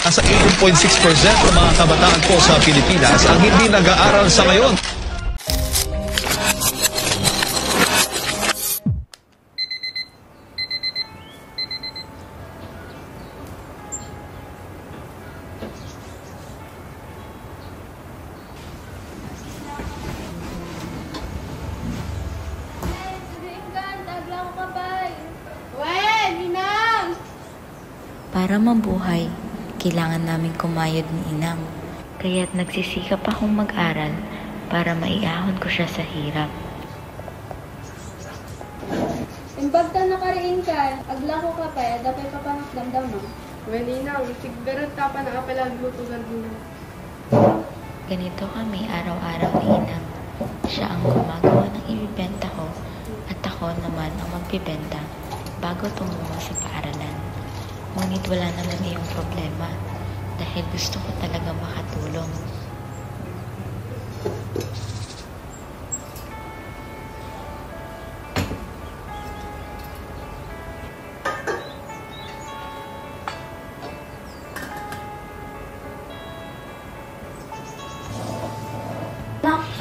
Nasa 18.6% ng mga kabataan po sa Pilipinas ang hindi nag-aaral sa ngayon. Para mabuhay, kailangan namin kumayod ni Inang. Kaya't nagsisikap akong mag-aral para maiahon ko siya sa hirap. Imbag ta nakariin ka, agla ko ka pa, dapay pa panakdamdam mo. Well, Inang, sigbarot ka pa na apalaglutugan mo. Ganito kami araw-araw ni Inang. Siya ang gumagawa ng ibibenta ko at ako naman ang magbibenta bago tumungo sa paaralan. Ngunit wala naman iyong problema dahil gusto ko talaga makatulong.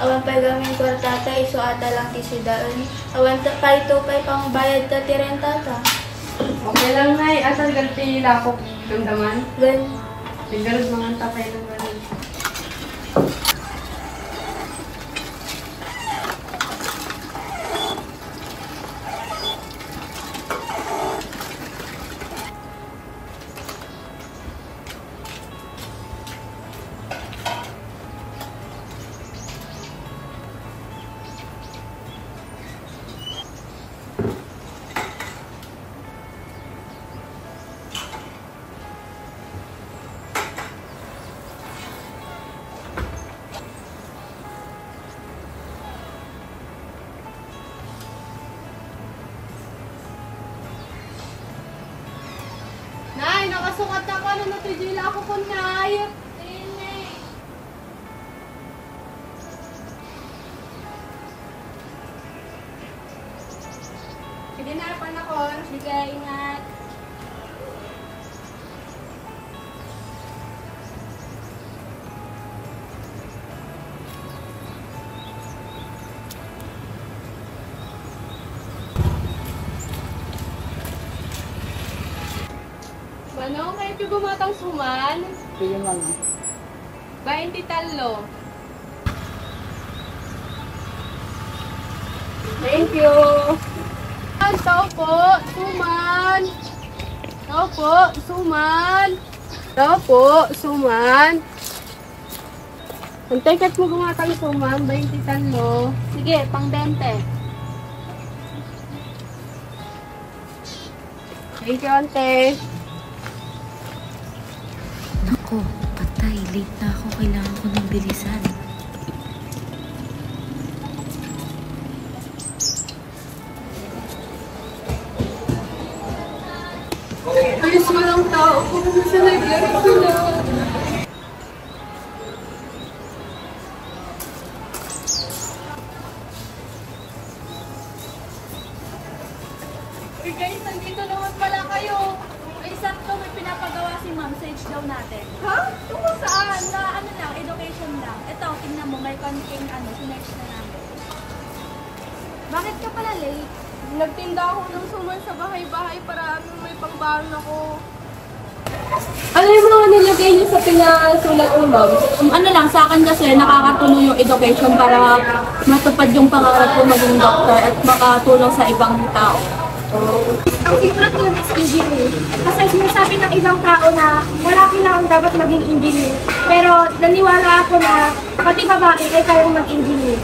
Awan pa gaming kwartata, iso ata lang tisidaon. Awan pa ito pa pang bayad ta tirentata. Okay lang, Nay. Asal ganti lakok damdaman? Gan. Sigurad mga tapay ng ganun. Nay, nakasukat na ka na natidila ako ko, Nay. Sige na, panakon. Sige, ingat. Ano, kayo ito gumatang suman? Sige lang. 20 talo. Thank you. Tao po, suman. Tao po, suman. Tao po, suman. Ang ticket mo gumatang suman, 20 talo. Sige, pang 20. Thank you, ante. Naku, patay. Late na ako. Kailangan ko ng bilisan. Ayos mo lang tao kung sa nagyari ko na. Uy guys, nandito naman pala kayo. Ay, sakto may pinapagawa si Ma'am sa age daw natin. Ha? Tungkol saan? Na ano lang, education lang. Ito, tingnan mo, may konting sinerge na namin. Bakit ka pala late? Nagtinda ako ng suman sa bahay-bahay para may pangbaon ako. Ano yung mga nilagay niyo sa pinasulat mo, Ma'am? Ano lang, sa akin kasi nakakatulong yung education para matupad yung pangarap ko maging doctor at makatulong sa ibang tao. Ang secret ko is engineer. Kasi sinasabi ng ibang tao na wala kailangan dapat maging engineer. Pero naniwala ako na pati babae ay kayang mag-engineer.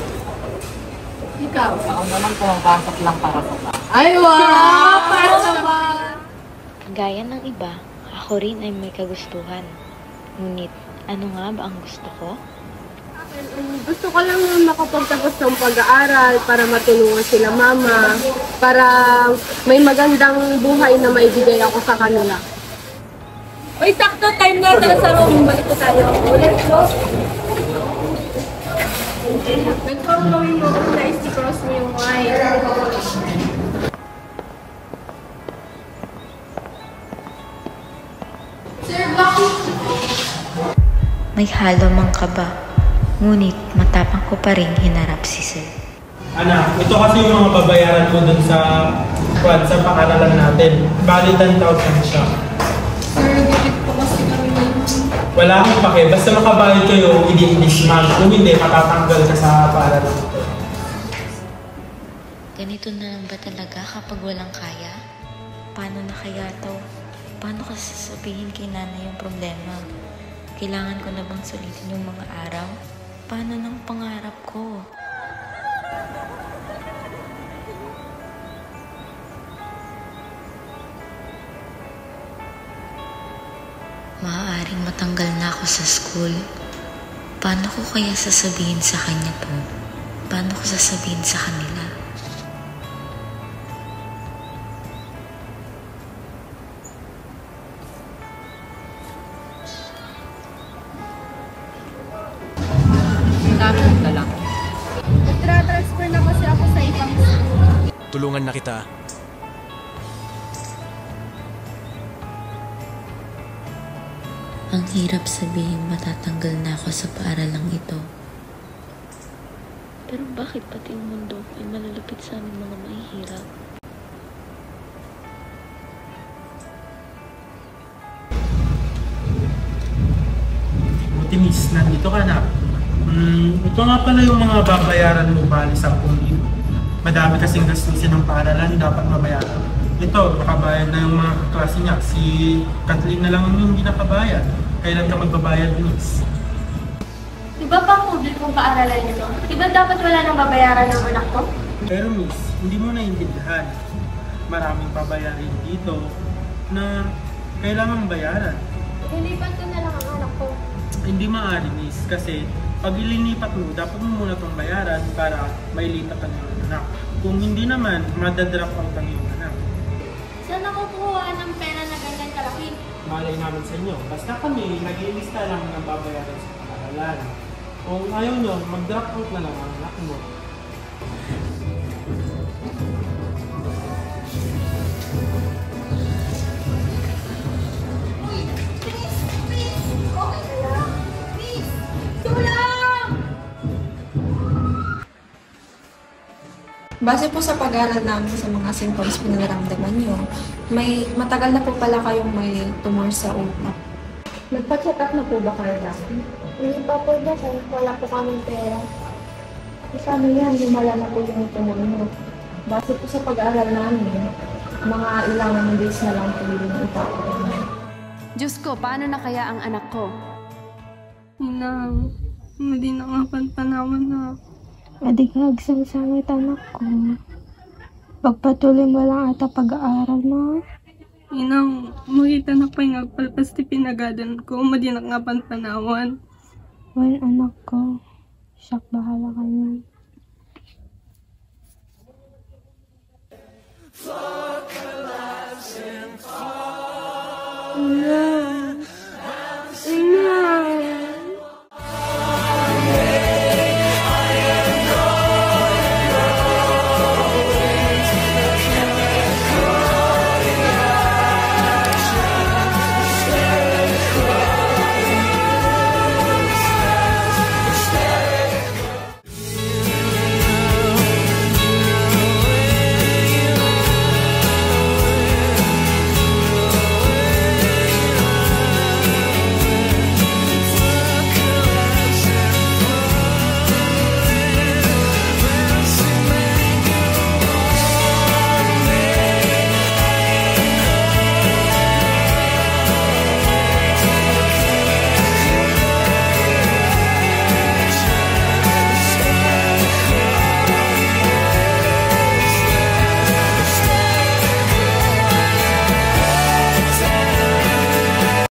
Ikaw? Ako naman pumapasok lang para sa bahay. Ay, wow! Para naman! Gaya ng iba, ako rin ay may kagustuhan. Ngunit, ano nga ba ang gusto ko? Gusto ko lang makapagtapos ng pag-aaral para matulungan sila mama, para may magandang buhay na maibigay ako sa kanila. Uy, takto time na tara sa room. Balik ko tayo. Let's go. Nagpang gawin mo kung nais i-cross mo yung Y. Sir, bakit May halo mang kaba, ngunit matapang ko pa rin hinarap si Sir. Anak, ito kasi yung mga babayaran mo dun sa paaralan natin. Bali 10,000 siya. Sir, bakit po kasi kami Wala akong pake. Basta makabayad kayo within this month. Kung hindi, matatanggal ka sa paaralan natin. Ganito na lang ba talaga kapag walang kaya? Paano na kaya to? Paano ka sasabihin kay nanay yung problema? Kailangan ko na bang sulitin yung mga araw? Paano ng pangarap ko? Maaaring matanggal na ako sa school. Paano ko kaya sasabihin sa kanya to? Paano ko sasabihin sa kanila? Dapat na lang. Nagtra-transfer na kasi ako sa ibang school. Tulungan na kita. Ang hirap sabihin matatanggal na ako sa paaralang ito. Pero bakit pati yung mundo ay malalapit sa aming mga mahihirap? Buti miss, nandito ka na. Ito nga pala yung mga babayaran mo bali 10,000. Madami kasing gastusin ng paaralan, dapat mabayaran. Ito, nakabayad na yung mga kaklase niya. Si Kathleen na lang yung hindi nakabayad. Kailan ka magbabayad, miss? Di ba pang publikong paaralan ito? Di ba dapat wala nang babayaran ng anak ko? Pero miss, hindi mo naiintindihan. Maraming babayarin dito na kailangan bayaran. Ilipat ko na lang ang anak ko. Hindi maaari, miss, kasi pag ilinipat mo, dapat mo muna itong bayaran para mailita ka ng anak. Kung hindi naman, madadrop out ang iyong anak. Saan ako kukuha ng pera na ganyan kalaki? Malay namin sa inyo. Basta kami, nag-iilista lang ng babayaran sa paaralan. Kung ayaw nyo, mag-drop out na lang ang anak mo. Base po sa pag-aaral namin sa mga symptoms po na naramdaman nyo, matagal na po pala kayong may tumor sa utak. Nagpa-check up na po ba kayo dati? Hindi pa po ba kung wala po kaming pera? Sabi yan, lumala na po yung tumor mo. Base po sa pag-aaral namin, mga ilang days na lang po yung ipapagawa. Diyos ko, paano na kaya ang anak ko? Inang, hindi na nga panpanawan na. Madighagsang-sangit anak ko. Pagpatuloy mo lang ata pag-aaral mo. Inang, makita na pa yung agpalpas ti pinagadan ko, madinak nga panpanawan. Well, anak ko, siyak bahala ka niyan. Wala.